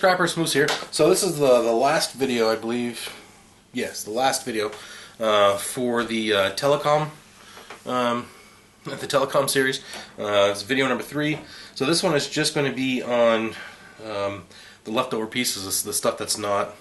Scrapper, Smoose here. So this is the last video, I believe. Yes, the last video for the Telecom, series. It's video number 3. So this one is just going to be on the leftover pieces, the stuff that's not,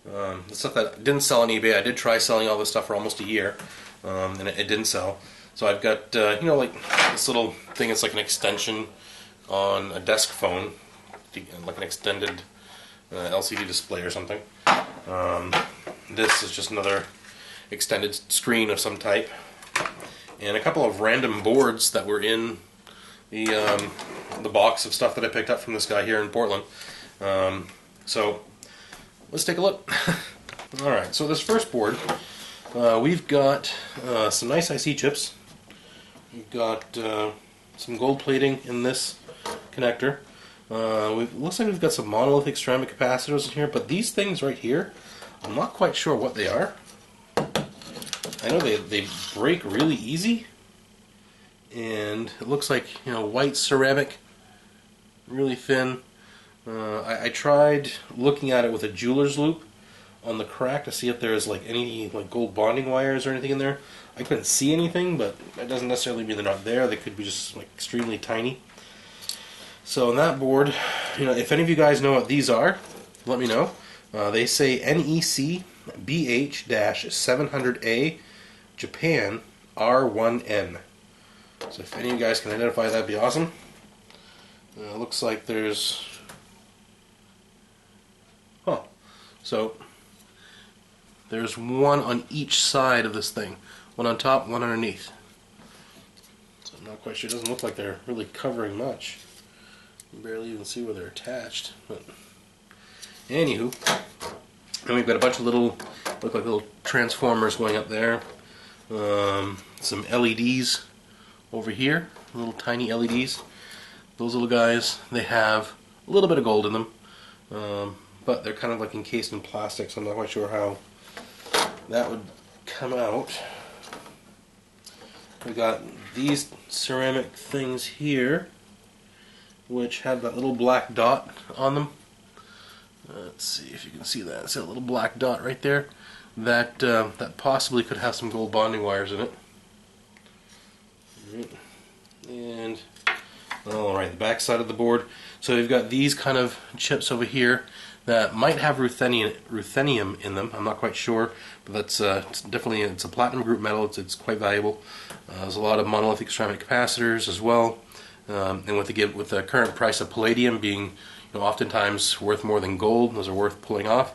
the stuff that didn't sell on eBay. I did try selling all this stuff for almost a year, and it didn't sell. So I've got, you know, like this little thing. It's like an extension on a desk phone, like an extended LCD display or something. This is just another extended screen of some type, and a couple of random boards that were in the box of stuff that I picked up from this guy here in Portland. So let's take a look. Alright, so this first board, we've got some nice IC chips. We've got some gold plating in this connector. Looks like we've got some monolithic ceramic capacitors in here, but these things right here, I'm not quite sure what they are. I know they break really easy, and it looks like, you know, white ceramic, really thin. I tried looking at it with a jeweler's loop on the crack to see if there's like any like gold bonding wires or anything in there. I couldn't see anything, but that doesn't necessarily mean they're not there. They could be just like extremely tiny. So on that board, you know, if any of you guys know what these are, let me know. They say NEC BH-700A Japan R1N. So if any of you guys can identify, that'd be awesome. Looks like there's... Huh. So there's one on each side of this thing. One on top, one underneath. So I'm not quite sure. It doesn't look like they're really covering much. You can barely even see where they're attached. But anywho, and we've got a bunch of little, look like little transformers going up there. Some LEDs over here, little tiny LEDs. Those little guys, they have a little bit of gold in them, but they're kind of like encased in plastic, so I'm not quite sure how that would come out. We got these ceramic things here, which have that little black dot on them. Let's see if you can see that. It's a little black dot right there. That that possibly could have some gold bonding wires in it. And alright, the back side of the board. So we've got these kind of chips over here that might have ruthenium in them. I'm not quite sure, but that's it's definitely, it's a platinum group metal. It's quite valuable. There's a lot of monolithic ceramic capacitors as well, and with the current price of palladium being, you know, oftentimes worth more than gold, those are worth pulling off,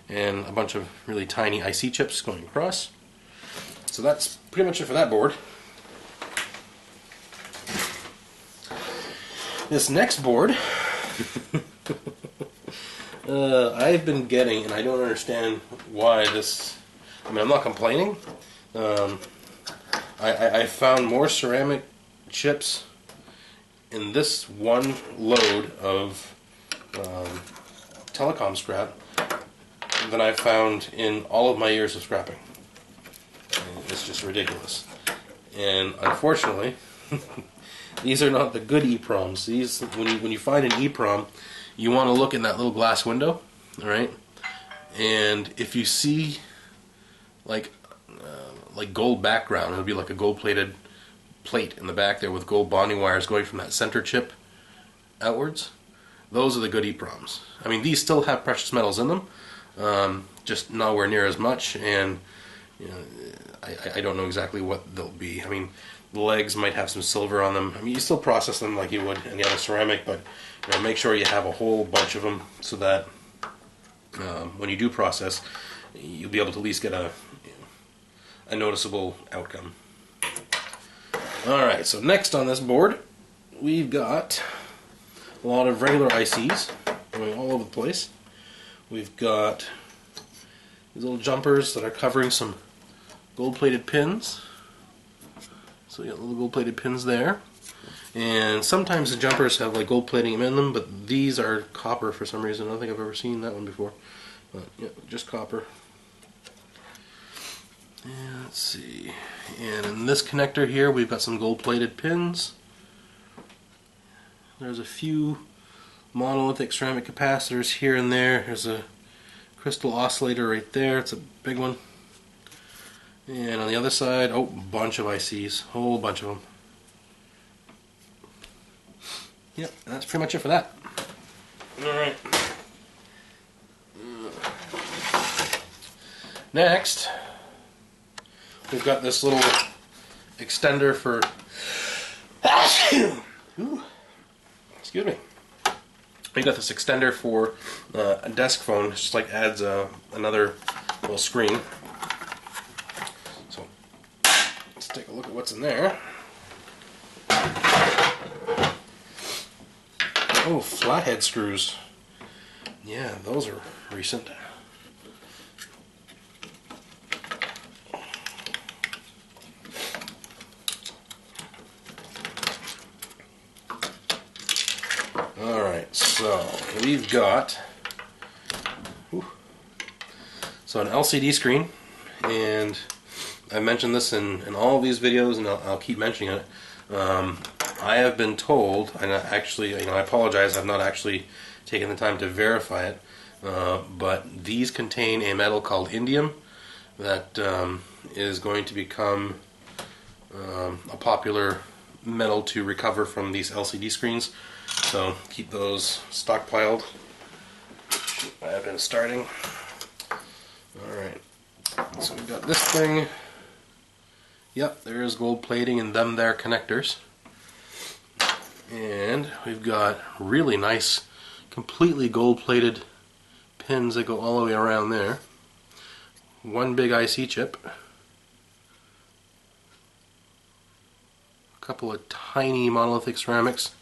and a bunch of really tiny IC chips going across. So that's pretty much it for that board. This next board, I've been getting, and I don't understand why this, I mean, I'm not complaining. I found more ceramic chips in this one load of Telecom scrap than I found in all of my years of scrapping. And it's just ridiculous. And unfortunately, these are not the good EPROMs. These, when you find an EPROM, you want to look in that little glass window, all right? And if you see like gold background, it'll be like a gold-plated plate in the back there with gold bonding wires going from that center chip outwards. Those are the good EPROMs. I mean, these still have precious metals in them, just nowhere near as much. And you know, I don't know exactly what they'll be. I mean, the legs might have some silver on them. I mean, you still process them like you would any other ceramic, but you know, make sure you have a whole bunch of them so that when you do process, you'll be able to at least get a noticeable outcome. Alright, so next on this board, we've got a lot of regular ICs going all over the place. We've got these little jumpers that are covering some gold-plated pins. So we got little gold-plated pins there. And sometimes the jumpers have like gold plating in them, but these are copper for some reason. I don't think I've ever seen that one before. But yeah, just copper. And let's see. And in this connector here, we've got some gold-plated pins. There's a few monolithic ceramic capacitors here and there. There's a crystal oscillator right there. It's a big one. And on the other side, oh, bunch of ICs, whole bunch of them. Yep, that's pretty much it for that. Alright. Next, we've got this little extender for Ooh. Excuse me. We got this extender for a desk phone. It just like adds another little screen. So let's take a look at what's in there. Oh, flathead screws. Yeah, those are recent. Alright, so we've got an LCD screen, and I mentioned this in all of these videos, and I'll keep mentioning it. I have been told, and actually, I apologize, I've not actually taken the time to verify it, but these contain a metal called indium that is going to become a popular metal to recover from these LCD screens. So keep those stockpiled. I have been starting. Alright, so we've got this thing. Yep, there is gold plating in them there connectors. And we've got really nice, completely gold plated pins that go all the way around there. One big IC chip. A couple of tiny monolithic ceramics.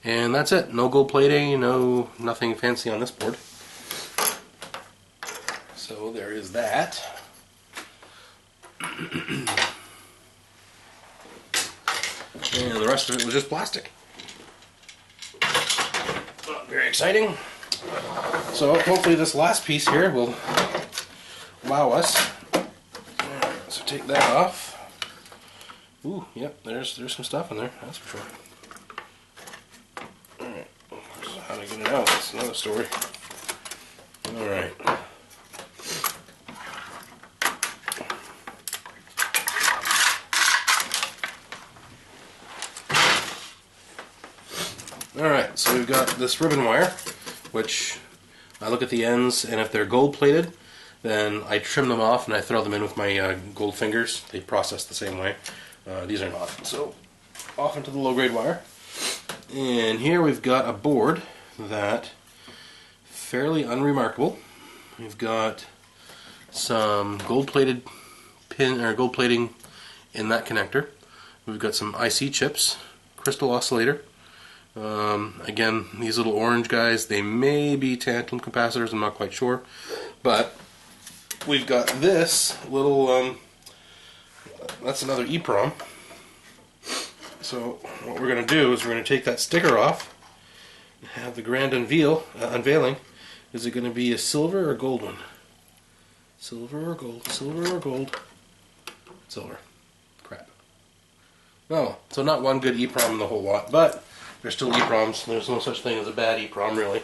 And that's it. No gold plating, nothing fancy on this board. So there is that. And the rest of it was just plastic. Not very exciting. So hopefully this last piece here will wow us. So take that off. Ooh, yep, there's some stuff in there, that's for sure. Alright, how to get it out, that's another story. Alright. Alright, so we've got this ribbon wire, which I look at the ends, and if they're gold plated, then I trim them off and I throw them in with my gold fingers. They process the same way. These are not. So off into the low grade wire. And here we've got a board that fairly unremarkable. We've got some gold plated gold plating in that connector. We've got some IC chips, crystal oscillator. Again, these little orange guys, they may be tantalum capacitors, I'm not quite sure. But we've got this little, that's another EEPROM. So what we're going to do is we're going to take that sticker off and have the grand unveiling. Is it going to be a silver or gold one? Silver or gold? Silver or gold? Silver. Crap. Oh, so not one good EEPROM in the whole lot, but there's still EEPROMs. There's no such thing as a bad EEPROM, really.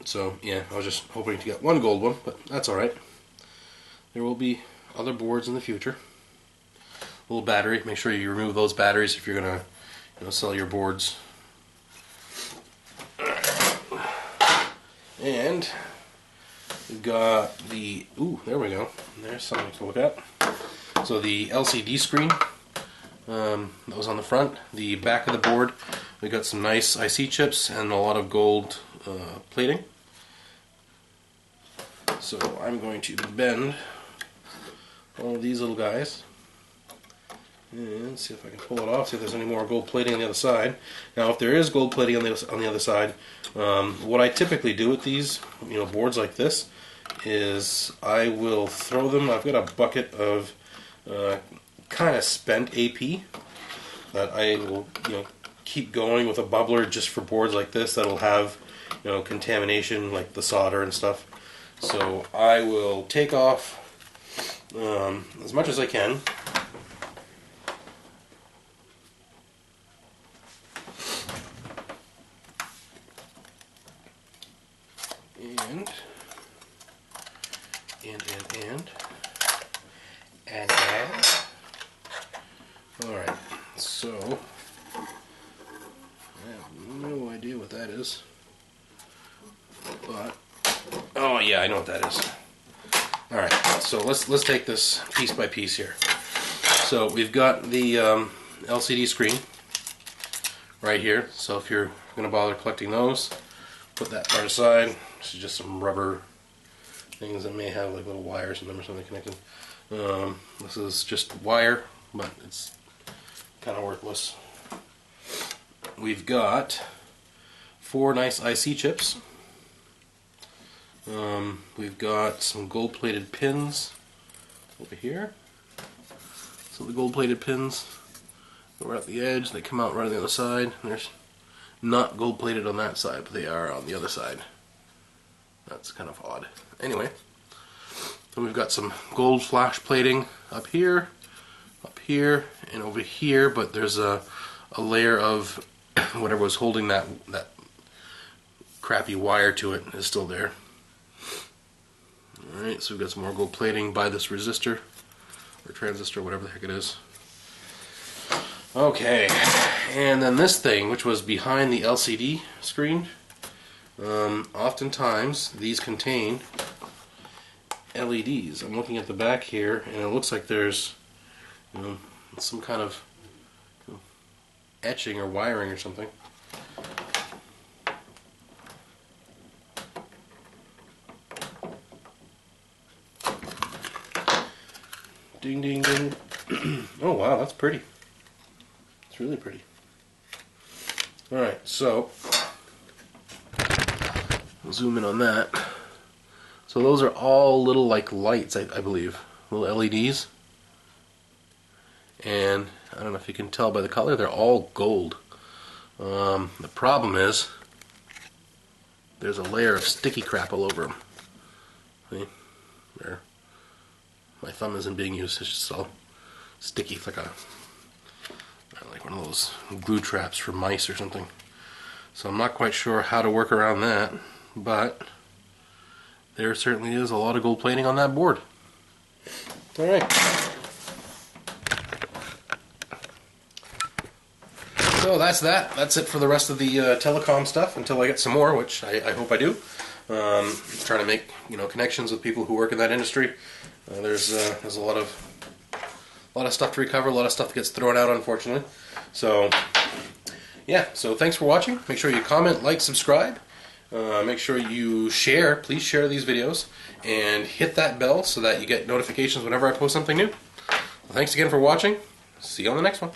So, yeah, I was just hoping to get one gold one, but that's alright. There will be other boards in the future. Little battery. Make sure you remove those batteries if you're going to sell your boards. And we've got the... Ooh, there we go. There's something to look at. So the LCD screen that was on the front. The back of the board, we got some nice IC chips and a lot of gold plating. So I'm going to bend all of these little guys and see if I can pull it off, see if there's any more gold plating on the other side. Now if there is gold plating on the other side, what I typically do with these boards like this is I will throw them. I've got a bucket of kind of spent AP that I will keep going with a bubbler just for boards like this that'll have contamination like the solder and stuff. So I will take off as much as I can. And. Alright, so I have no idea what that is. But oh yeah, I know what that is. Alright, so let's take this piece by piece here. So we've got the LCD screen right here. So if you're going to bother collecting those, put that part aside. This is just some rubber things that may have like little wires in them or something connected. This is just wire, but it's kind of worthless. We've got 4 nice IC chips. We've got some gold-plated pins over here. So the gold-plated pins are at the edge. They come out right on the other side. There's not gold-plated on that side, but they are on the other side. That's kind of odd. Anyway, so we've got some gold flash plating up here, and over here, but there's a layer of whatever was holding that crappy wire to it is still there. Alright, so we've got some more gold plating by this resistor, or transistor, whatever the heck it is. Okay, and then this thing, which was behind the LCD screen, oftentimes these contain LEDs. I'm looking at the back here, and it looks like there's some kind of etching or wiring or something. Ding ding ding. Oh wow, that's pretty. It's really pretty. Alright, so we'll zoom in on that. So those are all little like lights, I believe. Little LEDs. And I don't know if you can tell by the color, they're all gold. The problem is there's a layer of sticky crap all over them. See? There. My thumb isn't being used, it's just all sticky. It's like one of those glue traps for mice or something. So I'm not quite sure how to work around that, but there certainly is a lot of gold plating on that board. Alright. So that's that. That's it for the rest of the Telecom stuff until I get some more, which I hope I do. Trying to make connections with people who work in that industry. There's a lot of stuff to recover, a lot of stuff that gets thrown out, unfortunately. So yeah, so thanks for watching. Make sure you comment, like, subscribe. Make sure you share. Please share these videos and hit that bell so that you get notifications whenever I post something new. Well, thanks again for watching. See you on the next one.